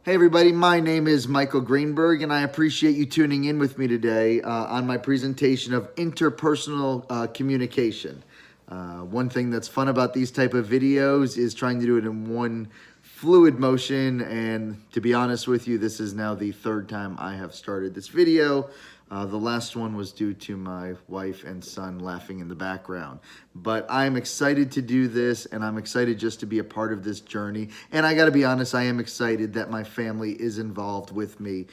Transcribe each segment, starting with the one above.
Hey everybody, my name is Michael Greenberg and I appreciate you tuning in with me today on my presentation of interpersonal communication. One thing that's fun about these type of videos is trying to do it in one fluid motion, and to be honest with you, this is now the third time I have started this video. The last one was due to my wife and son laughing in the background. But I'm excited to do this, and I'm excited just to be a part of this journey. And I got to be honest, I am excited that my family is involved with me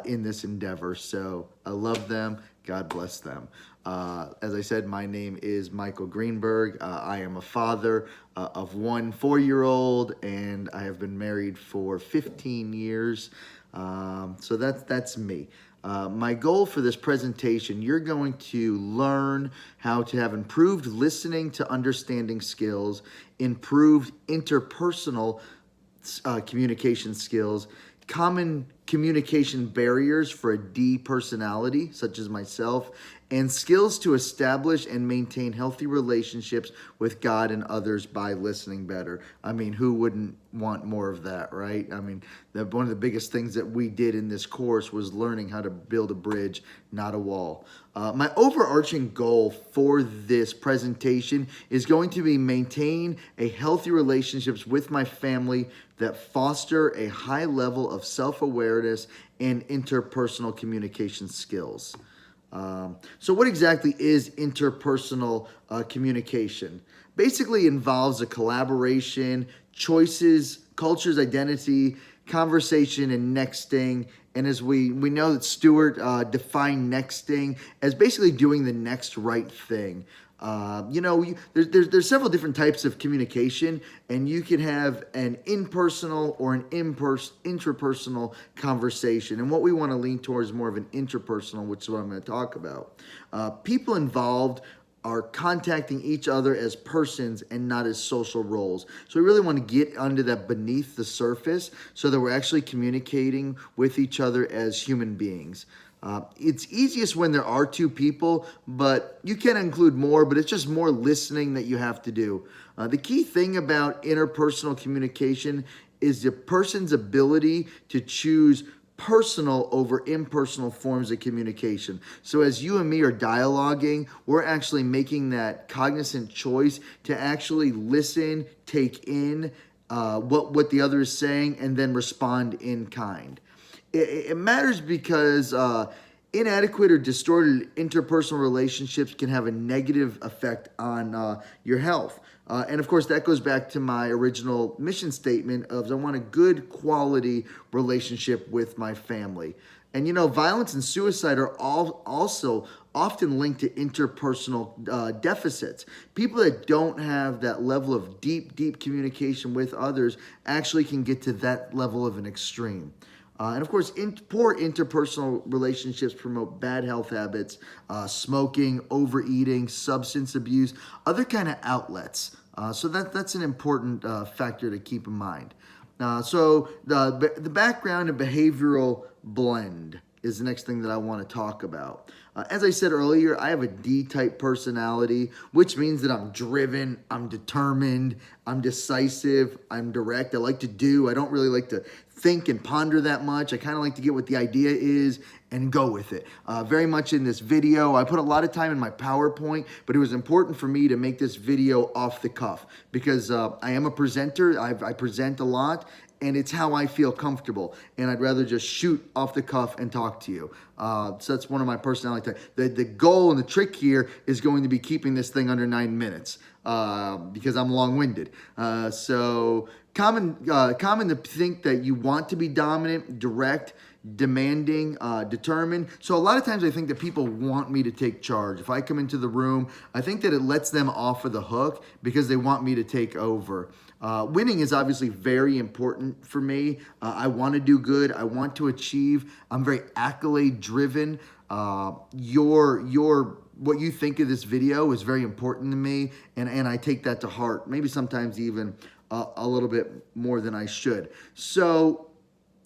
in this endeavor. So I love them. God bless them. As I said, my name is Michael Greenberg. I am a father of one 4-year-old, and I have been married for 15 years. So that's me. My goal for this presentation, you're going to learn how to have improved listening to understanding skills, improved interpersonal communication skills, common communication barriers for a D personality, such as myself, and skills to establish and maintain healthy relationships with God and others by listening better. I mean, who wouldn't want more of that, right? I mean, one of the biggest things that we did in this course was learning how to build a bridge, not a wall. My overarching goal for this presentation is going to be maintain a healthy relationships with my family that foster a high level of self-awareness and interpersonal communication skills. So what exactly is interpersonal communication? Basically involves a collaboration, choices, cultures, identity, conversation, and nexting. And as we know that Stewart defined nexting as basically doing the next right thing. There's several different types of communication, and you can have an impersonal or an interpersonal conversation. And what we want to lean towards is more of an interpersonal, which is what I'm going to talk about. People involved are contacting each other as persons and not as social roles. So we really want to get under that beneath the surface so that we're actually communicating with each other as human beings. It's easiest when there are two people, but you can include more, but it's just more listening that you have to do. The key thing about interpersonal communication is the person's ability to choose personal over impersonal forms of communication. So as you and me are dialoguing, we're actually making that cognizant choice to actually listen, take in what the other is saying, and then respond in kind. It matters because inadequate or distorted interpersonal relationships can have a negative effect on your health. And of course, that goes back to my original mission statement of I want a good quality relationship with my family. And violence and suicide are also often linked to interpersonal deficits. People that don't have that level of deep communication with others actually can get to that level of an extreme. And of course, poor interpersonal relationships promote bad health habits, smoking, overeating, substance abuse, other kind of outlets. So that's an important factor to keep in mind. So the background and behavioral blend is the next thing that I want to talk about. As I said earlier, I have a D-type personality, which means that I'm driven, I'm determined, I'm decisive, I'm direct. I like to do. I don't really like to think and ponder that much. I kind of like to get what the idea is and go with it. Very much in this video, I put a lot of time in my PowerPoint, but it was important for me to make this video off the cuff because I am a presenter. I present a lot, and it's how I feel comfortable. And I'd rather just shoot off the cuff and talk to you. So that's one of my personality types. The goal and the trick here is going to be keeping this thing under 9 minutes because I'm long-winded. So common to think that you want to be dominant, direct, demanding, determined. So a lot of times I think that people want me to take charge. If I come into the room, I think that it lets them off of the hook because they want me to take over. Winning is obviously very important for me. I want to do good. I want to achieve. I'm very accolade driven. What you think of this video is very important to me, and I take that to heart. Maybe sometimes even a little bit more than I should. So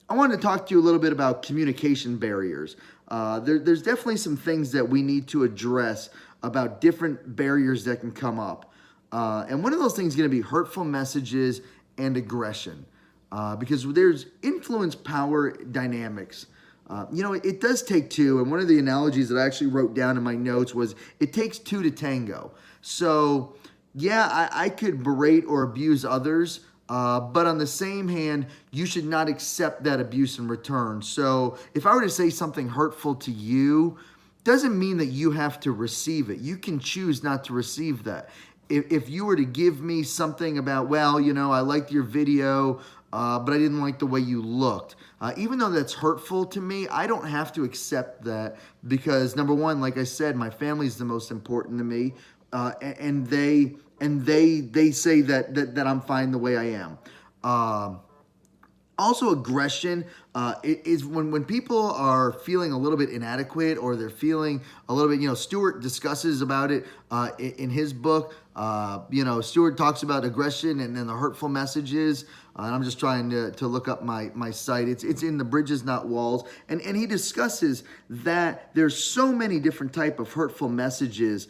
I wanted to talk to you a little bit about communication barriers. There's definitely some things that we need to address about different barriers that can come up. And one of those things is going to be hurtful messages and aggression. because there's influence power dynamics. It does take two, and one of the analogies that I actually wrote down in my notes was it takes two to tango. So, yeah, I could berate or abuse others, but on the same hand, you should not accept that abuse in return. So, if I were to say something hurtful to you, doesn't mean that you have to receive it. You can choose not to receive that. If you were to give me something about, well, I liked your video, but I didn't like the way you looked. Even though that's hurtful to me, I don't have to accept that because number one, like I said, my family is the most important to me, and they say that I'm fine the way I am. Also, aggression is when people are feeling a little bit inadequate or they're feeling a little bit, Stewart discusses about it in his book. Stewart talks about aggression and then the hurtful messages. And I'm just trying to look up my site. It's in the Bridges Not Walls. And he discusses that there's so many different type of hurtful messages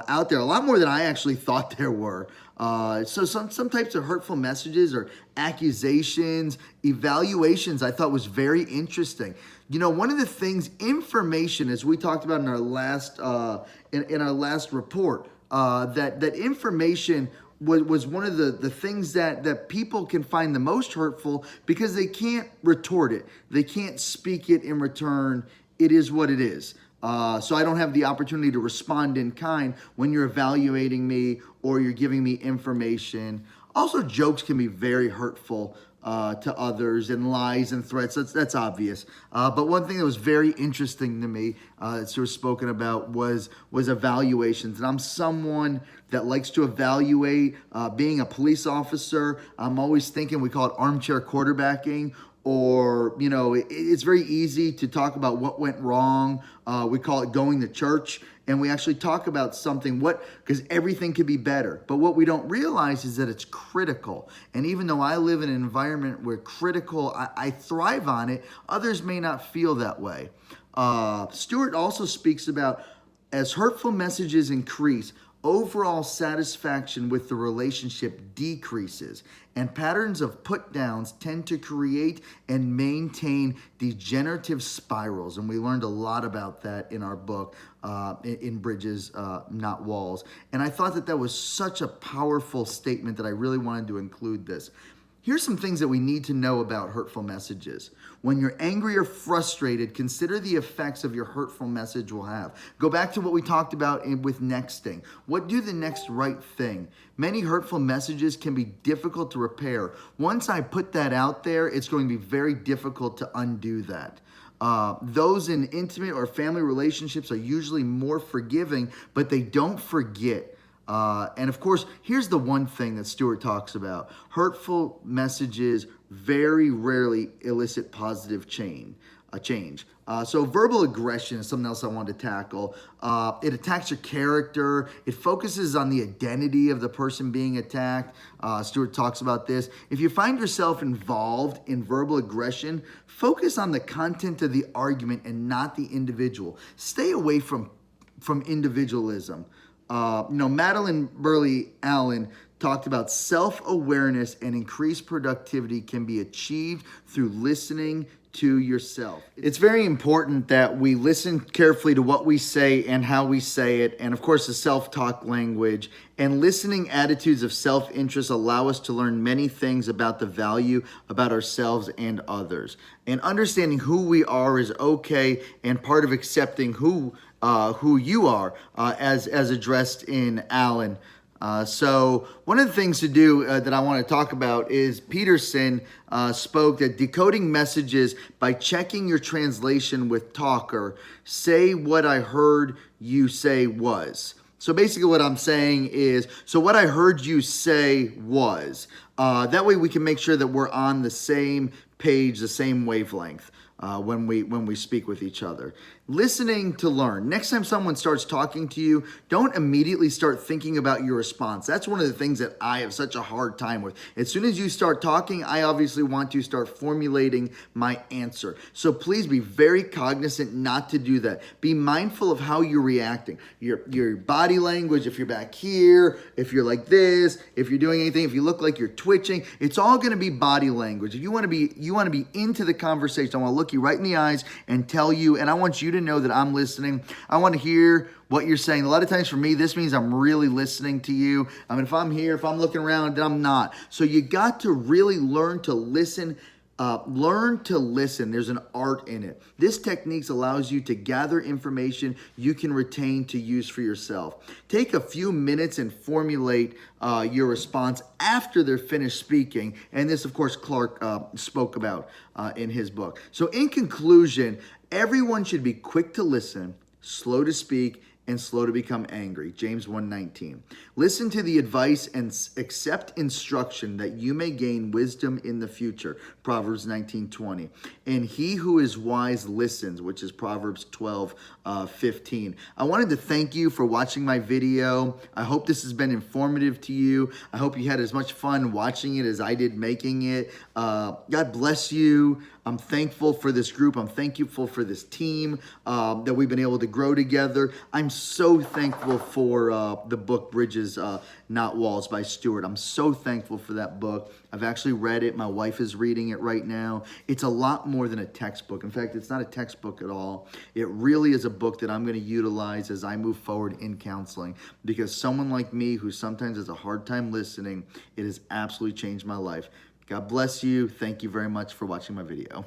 out there, a lot more than I actually thought there were. So some types of hurtful messages or accusations, evaluations I thought was very interesting. One of the things, information, as we talked about in our last in our last report, that information was one of the things that people can find the most hurtful because they can't retort it. They can't speak it in return. It is what it is. So I don't have the opportunity to respond in kind when you're evaluating me or you're giving me information. Also, jokes can be very hurtful to others, and lies and threats. That's obvious. But one thing that was very interesting to me, sort of spoken about, was evaluations. And I'm someone that likes to evaluate. Being a police officer, I'm always thinking, we call it armchair quarterbacking. Or, it's very easy to talk about what went wrong. We call it going to church. And we actually talk about something, because everything could be better. But what we don't realize is that it's critical. And even though I live in an environment where critical, I thrive on it, others may not feel that way. Stewart also speaks about, as hurtful messages increase, overall satisfaction with the relationship decreases, and patterns of put-downs tend to create and maintain degenerative spirals. And we learned a lot about that in our book, in Bridges, Not Walls. And I thought that was such a powerful statement that I really wanted to include this. Here's some things that we need to know about hurtful messages. When you're angry or frustrated, consider the effects of your hurtful message will have. Go back to what we talked about with nexting. What do the next right thing? Many hurtful messages can be difficult to repair. Once I put that out there, it's going to be very difficult to undo that. Those in intimate or family relationships are usually more forgiving, but they don't forget. And of course, here's the one thing that Stewart talks about. Hurtful messages very rarely elicit positive change. So verbal aggression is something else I wanted to tackle. It attacks your character. It focuses on the identity of the person being attacked. Stewart talks about this. If you find yourself involved in verbal aggression, focus on the content of the argument and not the individual. Stay away from individualism. Madeline Burley Allen talked about self-awareness and increased productivity can be achieved through listening to yourself. It's very important that we listen carefully to what we say and how we say it, and of course the self-talk language. And listening attitudes of self-interest allow us to learn many things about the value about ourselves and others. And understanding who we are is okay and part of accepting who you are, as addressed in Allen. So one of the things to do that I want to talk about is Peterson spoke that decoding messages by checking your translation with talker, say what I heard you say was. So basically what I'm saying is, so what I heard you say was, that way we can make sure that we're on the same page, the same wavelength when we speak with each other. Listening to learn. Next time someone starts talking to you, don't immediately start thinking about your response. That's one of the things that I have such a hard time with. As soon as you start talking, I obviously want to start formulating my answer. So please be very cognizant not to do that. Be mindful of how you're reacting. Your body language, if you're back here, if you're like this, if you're doing anything, if you look like you're twitching, it's all going to be body language. If you want to be into the conversation, I want to look you right in the eyes and tell you, and I want you to know that I'm listening. I want to hear what you're saying. A lot of times for me, this means I'm really listening to you. I mean, if I'm here, if I'm looking around, then I'm not. So you got to really learn to listen. Learn to listen. There's an art in it. This technique allows you to gather information you can retain to use for yourself. Take a few minutes and formulate your response after they're finished speaking. And this, of course, Clark spoke about in his book. So in conclusion, everyone should be quick to listen, slow to speak, and slow to become angry. James 1:19. Listen to the advice and accept instruction that you may gain wisdom in the future. Proverbs 19:20. And he who is wise listens, which is Proverbs 12:15. I wanted to thank you for watching my video. I hope this has been informative to you. I hope you had as much fun watching it as I did making it. God bless you. I'm thankful for this group. I'm thankful for this team that we've been able to grow together. I'm so thankful for the book Bridges, Not Walls by Stewart. I'm so thankful for that book. I've actually read it. My wife is reading it right now. It's a lot more than a textbook. In fact, it's not a textbook at all. It really is a book that I'm going to utilize as I move forward in counseling, because someone like me who sometimes has a hard time listening, it has absolutely changed my life. God bless you. Thank you very much for watching my video.